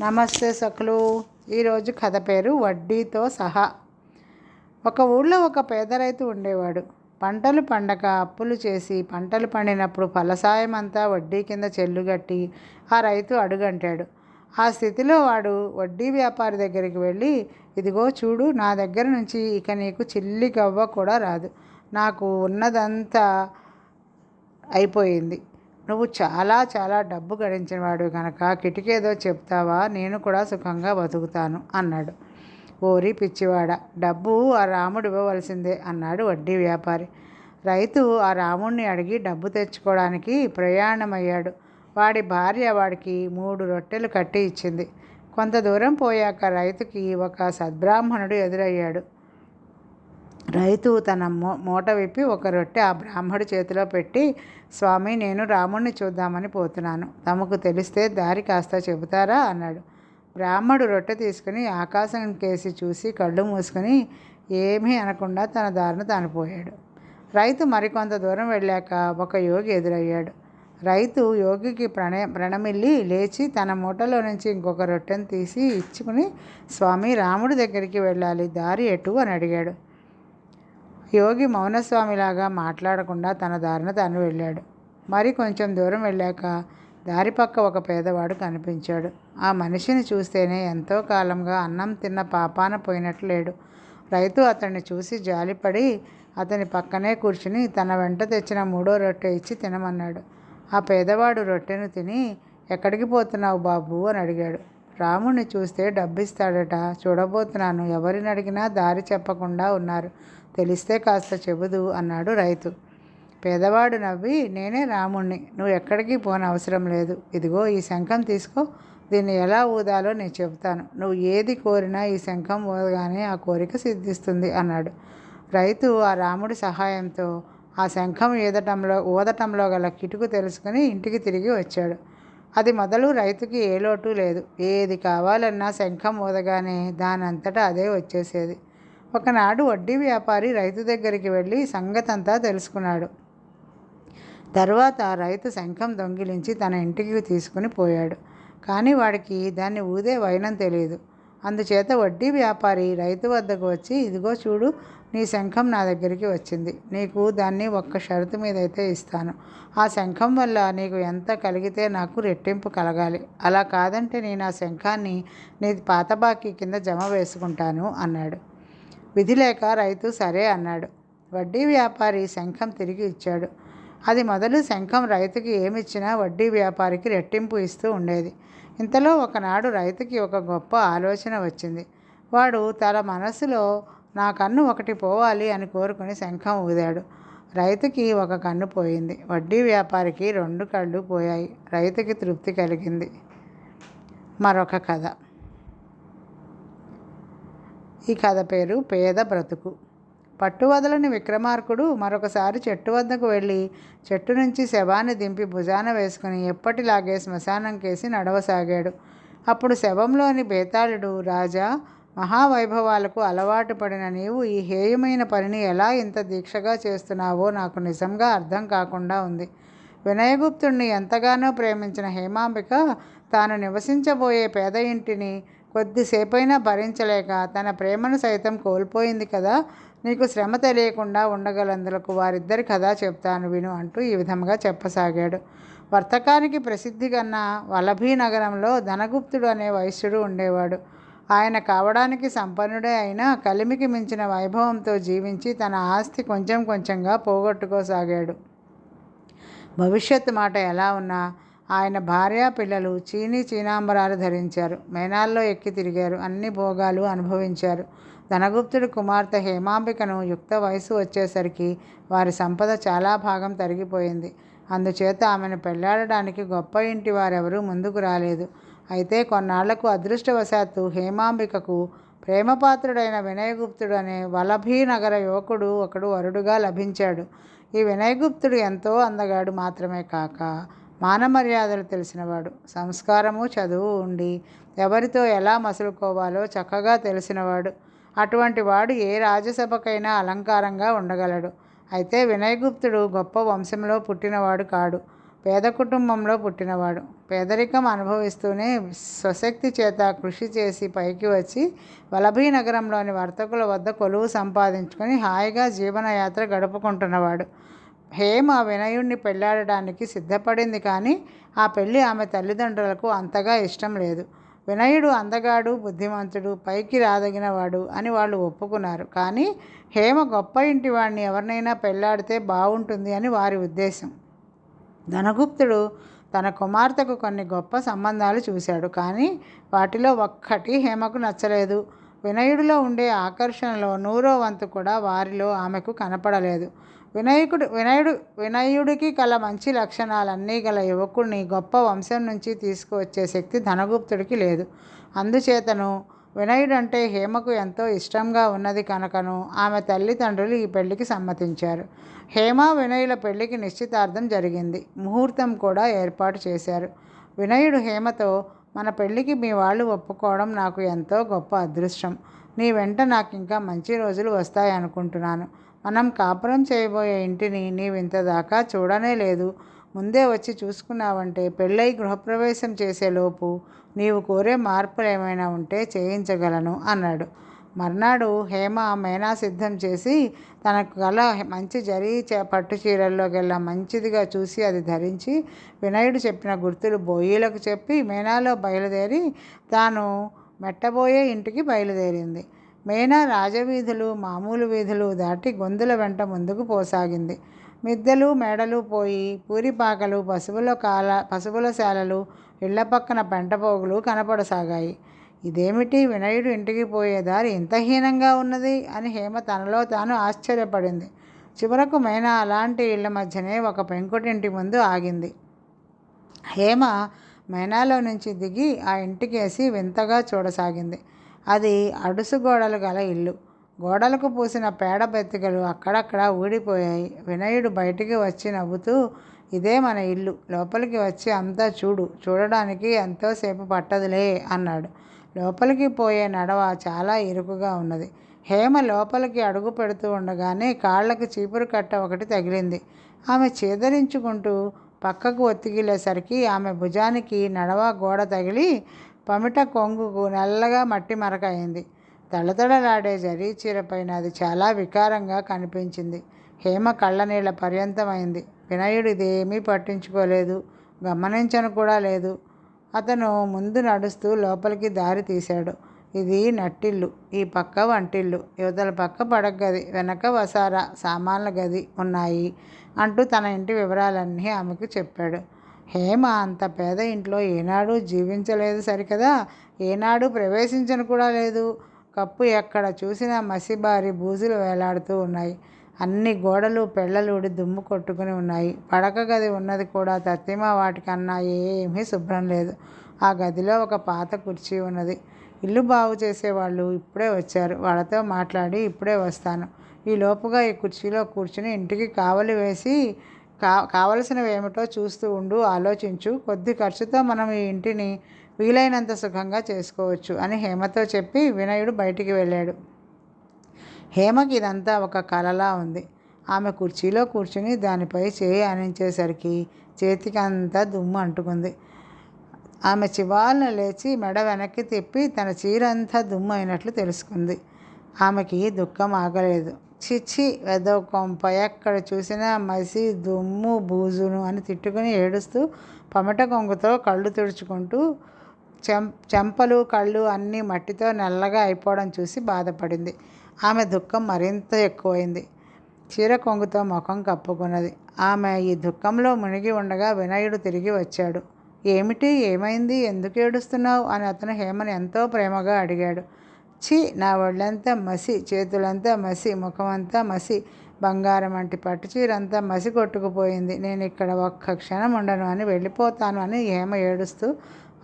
నమస్తే సఖులు. ఈరోజు కథ పేరు వడ్డీతో సహా. ఒక ఊళ్ళో ఒక పేద రైతు ఉండేవాడు. పంటలు పండక అప్పులు చేసి పంటలు పండినప్పుడు ఫలసాయం అంతా వడ్డీ కింద చెల్లుగట్టి ఆ రైతు అడుగంటాడు. ఆ స్థితిలో వాడు వడ్డీ వ్యాపారి దగ్గరికి వెళ్ళి, ఇదిగో చూడు, నా దగ్గర నుంచి ఇక నీకు చిల్లి గవ్వ కూడా రాదు. నాకు ఉన్నదంతా అయిపోయింది. నువ్వు చాలా చాలా డబ్బు గడించినవాడు కనుక కిటికేదో చెప్తావా, నేను కూడా సుఖంగా బతుకుతాను అన్నాడు. ఓరి పిచ్చివాడ, డబ్బు ఆ రాముడు ఇవ్వవలసిందే అన్నాడు వడ్డీ వ్యాపారి. రైతు ఆ రాముడిని అడిగి డబ్బు తెచ్చుకోవడానికి ప్రయాణమయ్యాడు. వాడి భార్య వాడికి 3 రొట్టెలు కట్టి ఇచ్చింది. కొంత దూరం పోయాక రైతుకి ఒక సద్బ్రాహ్మణుడు ఎదురయ్యాడు. రైతు తన మూట విప్పి ఒక రొట్టె ఆ బ్రాహ్మడి చేతిలో పెట్టి, స్వామి, నేను రాముణ్ణి చూద్దామని పోతున్నాను. తమకు తెలిస్తే దారి కాస్త చెబుతారా అన్నాడు. బ్రాహ్మడు రొట్టె తీసుకుని ఆకాశం కేసి చూసి కళ్ళు మూసుకొని ఏమీ అనకుండా తన దారిన తాను పోయాడు. రైతు మరికొంత దూరం వెళ్ళాక ఒక యోగి ఎదురయ్యాడు. రైతు యోగికి ప్రణమిల్లి లేచి తన మూటలో నుంచి ఇంకొక రొట్టెను తీసి ఇచ్చుకుని, స్వామి, రాముడి దగ్గరికి వెళ్ళాలి, దారి ఎటు అని అడిగాడు. యోగి మౌనస్వామిలాగా మాట్లాడకుండా తన దారిన తాను వెళ్ళాడు. మరి కొంచెం దూరం వెళ్ళాక దారి పక్క ఒక పేదవాడు కనిపించాడు. ఆ మనిషిని చూస్తేనే ఎంతో కాలంగా అన్నం తిన్న పాపాన పోయినట్లు లేడు. రైతు అతన్ని చూసి జాలిపడి అతని పక్కనే కూర్చుని తన వెంట తెచ్చిన 3వ రొట్టె ఇచ్చి తినమన్నాడు. ఆ పేదవాడు రొట్టెను తిని, ఎక్కడికి పోతున్నావు బాబు అని అడిగాడు. రాముడిని చూస్తే డబ్బిస్తాడట, చూడబోతున్నాను. ఎవరిని అడిగినా దారి చెప్పకుండా ఉన్నారు, తెలిస్తే కాస్త చెబుదు అన్నాడు రైతు. పేదవాడు నవ్వి, నేనే రాముణ్ణి, నువ్వు ఎక్కడికి పోనవసరం లేదు. ఇదిగో ఈ శంఖం తీసుకో, దీన్ని ఎలా ఊదాలో నేను చెబుతాను. నువ్వు ఏది కోరినా ఈ శంఖం ఊదగానే ఆ కోరిక సిద్ధిస్తుంది అన్నాడు. రైతు ఆ రాముడి సహాయంతో ఆ శంఖం ఊదటంలో గల కిటుకు తెలుసుకుని ఇంటికి తిరిగి వచ్చాడు. అది మొదలు రైతుకి ఏ లోటు లేదు. ఏది కావాలన్నా శంఖం ఊదగానే దానంతటా అదే వచ్చేసేది. ఒకనాడు వడ్డీ వ్యాపారి రైతు దగ్గరికి వెళ్ళి సంగతంతా తెలుసుకున్నాడు. తర్వాత రైతు శంఖం దొంగిలించి తన ఇంటికి తీసుకుని పోయాడు. కానీ వాడికి దాన్ని ఊదే వైనం తెలియదు. అందుచేత వడ్డీ వ్యాపారి రైతు వద్దకు వచ్చి, ఇదిగో చూడు, నీ శంఖం నా దగ్గరికి వచ్చింది. నీకు దాన్ని ఒక్క షరతు మీదైతే ఇస్తాను. ఆ శంఖం వల్ల నీకు ఎంత కలిగితే నాకు రెట్టింపు కలగాలి. అలా కాదంటే నేను ఆ శంఖాన్ని నీ పాత బాకీ కింద జమ వేసుకుంటాను అన్నాడు. విధి లేక రైతు సరే అన్నాడు. వడ్డీ వ్యాపారి శంఖం తిరిగి ఇచ్చాడు. అది మొదలు శంఖం రైతుకి ఏమిచ్చినా వడ్డీ వ్యాపారికి రెట్టింపు ఇస్తూ ఉండేది. ఇంతలో ఒకనాడు రైతుకి ఒక గొప్ప ఆలోచన వచ్చింది. వాడు తన మనసులో నా కన్ను ఒకటి పోవాలి అని కోరుకుని శంఖం ఊదాడు. రైతుకి ఒక కన్ను పోయింది, వడ్డీ వ్యాపారికి 2 కళ్ళు పోయాయి. రైతుకి తృప్తి కలిగింది. మరొక కథ. ఈ కథ పేరు పేద బ్రతుకు. పట్టువదలని విక్రమార్కుడు మరొకసారి చెట్టు వద్దకు వెళ్ళి చెట్టు నుంచి శవాన్ని దింపి భుజాన వేసుకుని ఎప్పటిలాగే శ్మశానం కేసి నడవసాగాడు. అప్పుడు శవంలోని బేతాళుడు, రాజా, మహావైభవాలకు అలవాటు పడిన నీవు ఈ హేయమైన పనిని ఎలా ఇంత దీక్షగా చేస్తున్నావో నాకు నిజంగా అర్థం కాకుండా ఉంది. వినయగుప్తుణ్ణి ఎంతగానో ప్రేమించిన హేమాంబిక తాను నివసించబోయే పేద ఇంటిని కొద్దిసేపైనా భరించలేక తన ప్రేమను సైతం కోల్పోయింది కదా. నీకు శ్రమ తెలియకుండా ఉండగలందులకు వారిద్దరి కథ చెప్తాను విను అంటూ ఈ విధంగా చెప్పసాగాడు. వర్తకానికి ప్రసిద్ధిగన్న వల్లభీ నగరంలో ధనగుప్తుడు అనే వైశ్యుడు ఉండేవాడు. ఆయన కావడానికి సంపన్నుడే అయినా కలిమికి మించిన వైభవంతో జీవించి తన ఆస్తి కొంచెం కొంచెంగా పోగొట్టుకోసాగాడు. భవిష్యత్తు మాట ఎలా ఉన్నా ఆయన భార్య పిల్లలు చీనాంబరాలు ధరించారు, మేనాల్లో ఎక్కి తిరిగారు, అన్ని భోగాలు అనుభవించారు. ధనగుప్తుడి కుమార్తె హేమాంబికను యుక్త వయసు వచ్చేసరికి వారి సంపద చాలా భాగం తరిగిపోయింది. అందుచేత ఆమెను పెళ్లాడడానికి గొప్ప ఇంటి వారెవరూ ముందుకు రాలేదు. అయితే కొన్నాళ్లకు అదృష్టవశాత్తు హేమాంబికకు ప్రేమపాత్రుడైన వినయగుప్తుడు అనే వల్లభీ నగర యువకుడు ఒకడు వరుడుగా లభించాడు. ఈ వినయగుప్తుడు ఎంతో అందగాడు మాత్రమే కాక మానమర్యాదలు తెలిసినవాడు, సంస్కారము చదువు ఉండి ఎవరితో ఎలా మసులుకోవాలో చక్కగా తెలిసినవాడు. అటువంటి వాడు ఏ రాజసభకైనా అలంకారంగా ఉండగలడు. అయితే వినయగుప్తుడు గొప్ప వంశంలో పుట్టినవాడు కాడు. పేద కుటుంబంలో పుట్టినవాడు. పేదరికం అనుభవిస్తూనే స్వశక్తి చేత కృషి చేసి పైకి వచ్చి వలభీ నగరంలోని వర్తకుల వద్ద కొలువు సంపాదించుకొని హాయిగా జీవనయాత్ర గడుపుకుంటున్నవాడు. హేమ వినయుణ్ణి పెళ్లాడడానికి సిద్ధపడింది, కానీ ఆ పెళ్ళి ఆమె తల్లిదండ్రులకు అంతగా ఇష్టం లేదు. వినయుడు అందగాడు, బుద్ధిమంతుడు, పైకి రాదగినవాడు అని వాళ్ళు ఒప్పుకున్నారు. కానీ హేమ గొప్ప ఇంటి వాడిని ఎవరినైనా పెళ్లాడితే బాగుంటుంది అని వారి ఉద్దేశం. ధనగుప్తుడు తన కుమార్తెకు కొన్ని గొప్ప సంబంధాలు చూశాడు, కానీ వాటిలో ఒక్కటి హేమకు నచ్చలేదు. వినయుడిలో ఉండే ఆకర్షణలో 100వ వంతు కూడా వారిలో ఆమెకు కనపడలేదు. వినయుడికి కల మంచి లక్షణాలన్నీ గల యువకుడిని గొప్ప వంశం నుంచి తీసుకువచ్చే శక్తి ధనగుప్తుడికి లేదు. అందుచేతను వినయుడంటే హేమకు ఎంతో ఇష్టంగా ఉన్నది కనుకను ఆమె తల్లిదండ్రులు ఈ పెళ్లికి సమ్మతించారు. హేమ వినయుల పెళ్లికి నిశ్చితార్థం జరిగింది. ముహూర్తం కూడా ఏర్పాటు చేశారు. వినయుడు హేమతో, మన పెళ్లికి మీ వాళ్ళు ఒప్పుకోవడం నాకు ఎంతో గొప్ప అదృష్టం. నీ వెంట నాకు ఇంకా మంచి రోజులు వస్తాయనుకుంటున్నాను. మనం కాపురం చేయబోయే ఇంటిని నీవింతదాకా చూడనే లేదు. ముందే వచ్చి చూసుకున్నావంటే పెళ్ళై గృహప్రవేశం చేసేలోపు నీవు కోరే మార్పులు ఏమైనా ఉంటే చేయించగలను అన్నాడు. మర్నాడు హేమ మేనా సిద్ధం చేసి తనకు గల మంచి జరీ పట్టు చీరల్లోకెల్లా మంచిదిగా చూసి అది ధరించి వినయుడు చెప్పిన గుర్తులు బోయిలకు చెప్పి మేనాలో బయలుదేరి తాను మెట్టబోయే ఇంటికి బయలుదేరింది. మేనా రాజవీధులు, మామూలు వీధులు దాటి గొంతుల వెంట ముందుకు పోసాగింది. మిద్దెలు మేడలు పోయి పూరిపాకలు, పశువుల శాలలు, ఇళ్ల పక్కన పెంటపోగులు కనపడసాగాయి. ఇదేమిటి, వినయుడు ఇంటికి పోయే దారి ఇంత హీనంగా ఉన్నది అని హేమ తనలో తాను ఆశ్చర్యపడింది. చివరకు మేనా అలాంటి ఇళ్ల మధ్యనే ఒక పెంకుటింటి ముందు ఆగింది. హేమ మేనాలో నుంచి దిగి ఆ ఇంటికేసి వింతగా చూడసాగింది. అది అడుసు గోడలు గల ఇల్లు. గోడలకు పూసిన పేడ బెత్తికలు అక్కడక్కడ ఊడిపోయాయి. వినయుడు బయటికి వచ్చి నవ్వుతూ, ఇదే మన ఇల్లు, లోపలికి వచ్చి అంతా చూడడానికి ఎంతోసేపు పట్టదులే అన్నాడు. లోపలికి పోయే నడవ చాలా ఇరుకుగా ఉన్నది. హేమ లోపలికి అడుగు పెడుతూ ఉండగానే కాళ్లకు చీపురు కట్ట ఒకటి తగిలింది. ఆమె చేదరించుకుంటూ పక్కకు ఒత్తిగిలేసరికి ఆమె భుజానికి నడవ గోడ తగిలి పమిట కొంగుకు నల్లగా మట్టి మరక అయింది. తడతడలాడే జరీ చీరపైన అది చాలా వికారంగా కనిపించింది. హేమ కళ్ళనీళ్ల పర్యంతమైంది. వినయుడు ఇదేమీ పట్టించుకోలేదు, గమనించను కూడా లేదు. అతను ముందు నడుస్తూ లోపలికి దారి తీశాడు. ఇది నట్టిల్లు, ఈ పక్క వంటిల్లు, యువతల పక్క పడగది, వెనక వసారా, సామాన్ల గది ఉన్నాయి అంటూ తన ఇంటి వివరాలన్నీ ఆమెకు చెప్పాడు. హేమ అంత పేద ఇంట్లో ఏనాడు జీవించలేదు సరికదా, ఏనాడు ప్రవేశించను కూడా లేదు. కప్పు ఎక్కడ చూసినా మసిబారి బూజులు వేలాడుతూ ఉన్నాయి. అన్ని గోడలు పెళ్ళలుడి దుమ్ము కొట్టుకుని ఉన్నాయి. పడక గది ఉన్నది కూడా తత్తిమా వాటికన్నా ఏమీ శుభ్రం లేదు. ఆ గదిలో ఒక పాత కుర్చీ ఉన్నది. ఇల్లు బాగు చేసేవాళ్ళు ఇప్పుడే వచ్చారు, వాళ్ళతో మాట్లాడి ఇప్పుడే వస్తాను. ఈ లోపుగా ఈ కుర్చీలో కూర్చుని ఇంటికి కావలి వేసి కావలసినవి ఏమిటో చూస్తూ ఉండు, ఆలోచించు. కొద్ది ఖర్చుతో మనం ఈ ఇంటిని వీలైనంత సుఖంగా చేసుకోవచ్చు అని హేమతో చెప్పి వినయుడు బయటికి వెళ్ళాడు. హేమకి ఇదంతా ఒక కలలా ఉంది. ఆమె కుర్చీలో కూర్చుని దానిపై చేయి ఆనించేసరికి చేతికి అంతా దుమ్ము అంటుకుంది. ఆమె చివాలను లేచి మెడ వెనక్కి తిప్పి తన చీర అంతా దుమ్ము అయినట్లు తెలుసుకుంది. ఆమెకి దుఃఖం ఆగలేదు. చిచ్చి వెదో కొంప, ఎక్కడ చూసినా మసి, దుమ్ము, బూజును అని తిట్టుకుని ఏడుస్తూ పమిట కొంగుతో కళ్ళు తుడుచుకుంటూ చెంపలు కళ్ళు అన్నీ మట్టితో నల్లగా అయిపోవడం చూసి బాధపడింది. ఆమె దుఃఖం మరింత ఎక్కువైంది. చీర కొంగుతో ముఖం కప్పుకున్నది. ఆమె ఈ దుఃఖంలో మునిగి ఉండగా వినయుడు తిరిగి వచ్చాడు. ఏమిటి, ఏమైంది, ఎందుకు ఏడుస్తున్నావు అని అతను హేమను ఎంతో ప్రేమగా అడిగాడు. ఛీ, నా ఒళ్ళంతా మసి, చేతులంతా మసి, ముఖమంతా మసి, బంగారం వంటి పట్టుచీరంతా మసి కొట్టుకుపోయింది. నేను ఇక్కడ ఒక్క క్షణం ఉండను అని వెళ్ళిపోతాను అని హేమ ఏడుస్తూ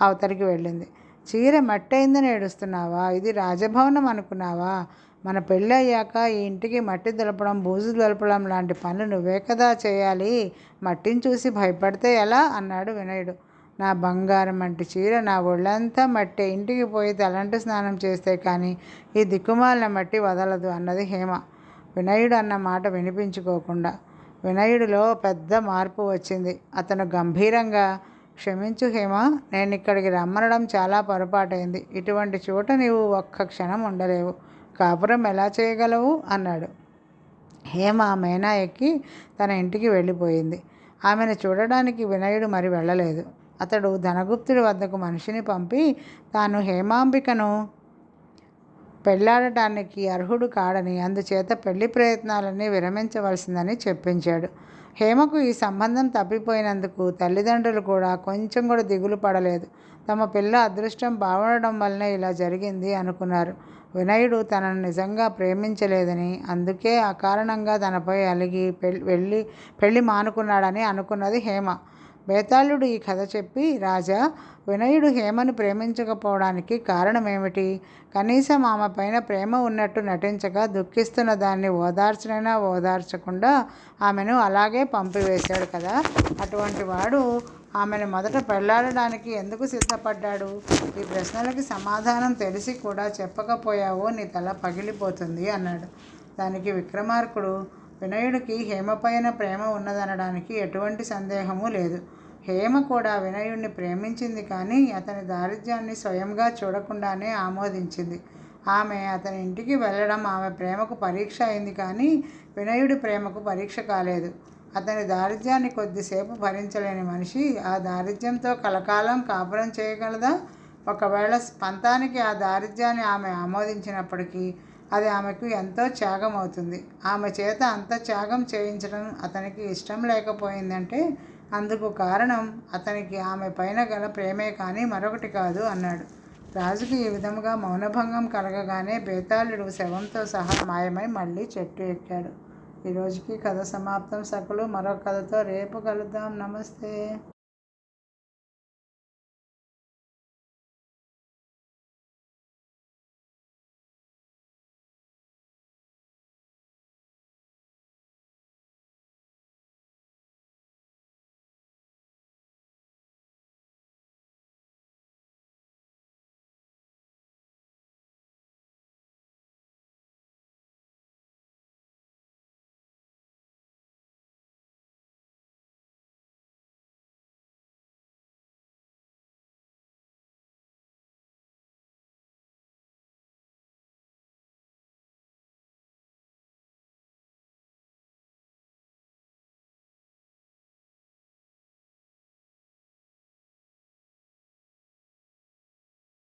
అవతలికి వెళ్ళింది. చీర మట్టయిందని ఏడుస్తున్నావా? ఇది రాజభవనం అనుకున్నావా? మన పెళ్ళి అయ్యాక ఈ ఇంటికి మట్టి దులపడం, బూజు దులపడం లాంటి పనులు నువ్వే కదా చేయాలి. మట్టిని చూసి భయపడితే ఎలా అన్నాడు వినయుడు. నా బంగారం వంటి చీర నా ఒళ్ళంతా మట్టే, ఇంటికి పోయి తలంటు స్నానం చేస్తే కానీ ఈ దిక్కుమాలిన మట్టి వదలదు అన్నది హేమ, వినయుడు అన్న మాట వినిపించుకోకుండా. వినయుడిలో పెద్ద మార్పు వచ్చింది. అతను గంభీరంగా, క్షమించు హేమ, నేను ఇక్కడికి రమ్మనడం చాలా పొరపాటైంది. ఇటువంటి చోట నీవు ఒక్క క్షణం ఉండలేవు. కాపురం ఎలా చేయగలవు అన్నాడు. హేమ మేనా ఎక్కి తన ఇంటికి వెళ్ళిపోయింది. ఆమెను చూడడానికి వినయుడు మరి వెళ్ళలేదు. అతడు ధనగుప్తుడి వద్దకు మనిషిని పంపి తాను హేమాంబికను పెళ్లాడటానికి అర్హుడు కాడని, అందుచేత పెళ్లి ప్రయత్నాలన్నీ విరమించవలసిందని చెప్పించాడు. హేమకు ఈ సంబంధం తప్పిపోయినందుకు తల్లిదండ్రులు కూడా కొంచెం కూడా దిగులు పడలేదు. తమ పిల్ల అదృష్టం బాగుండడం వల్లనే ఇలా జరిగింది అనుకున్నారు. వినయుడు తనను నిజంగా ప్రేమించలేదని, అందుకే అకారణంగా తనపై అలిగి పెళ్లి మానుకున్నాడని అనుకున్నది హేమ. బేతాళుడు ఈ కథ చెప్పి, రాజా, వినయుడు హేమను ప్రేమించకపోవడానికి కారణమేమిటి? కనీసం ఆమె పైన ప్రేమ ఉన్నట్టు నటించగా దుఃఖిస్తున్న దాన్ని ఓదార్చనైనా ఓదార్చకుండా ఆమెను అలాగే పంపివేశాడు కదా. అటువంటి వాడు ఆమెను మొదట పెళ్లాడడానికి ఎందుకు సిద్ధపడ్డాడు? ఈ ప్రశ్నలకి సమాధానం తెలిసి కూడా చెప్పకపోయావో నీ తల పగిలిపోతుంది అన్నాడు. దానికి విక్రమార్కుడు, వినయుడికి హేమపైన ప్రేమ ఉన్నదనడానికి ఎటువంటి సందేహమూ లేదు. హేమ కూడా వినయుడిని ప్రేమించింది, కానీ అతని దారిద్ర్యాన్ని స్వయంగా చూడకుండానే ఆమోదించింది. ఆమె అతని ఇంటికి వెళ్ళడం ఆమె ప్రేమకు పరీక్ష అయింది, కానీ వినయుడి ప్రేమకు పరీక్ష కాలేదు. అతని దారిద్ర్యాన్ని కొద్దిసేపు భరించలేని మనిషి ఆ దారిద్ర్యంతో కలకాలం కాపురం చేయగలదా? ఒకవేళ పంతానికి ఆ దారిద్ర్యాన్ని ఆమె ఆమోదించినప్పటికీ అది ఆమెకు ఎంతో త్యాగం అవుతుంది. ఆమె చేత అంత త్యాగం చేయించడం అతనికి ఇష్టం లేకపోయిందంటే అందుకు కారణం అతనికి ఆమె పైన గల ప్రేమే కానీ మరొకటి కాదు అన్నాడు. రాజుకు ఈ విధముగా మౌనభంగం కలగగానే బేతాళుడు శవంతో సహా మాయమై మళ్ళీ చెట్టు ఎక్కాడు. ఈరోజుకి కథ సమాప్తం. సకులు మరొక కథతో రేపు కలుద్దాం. నమస్తే.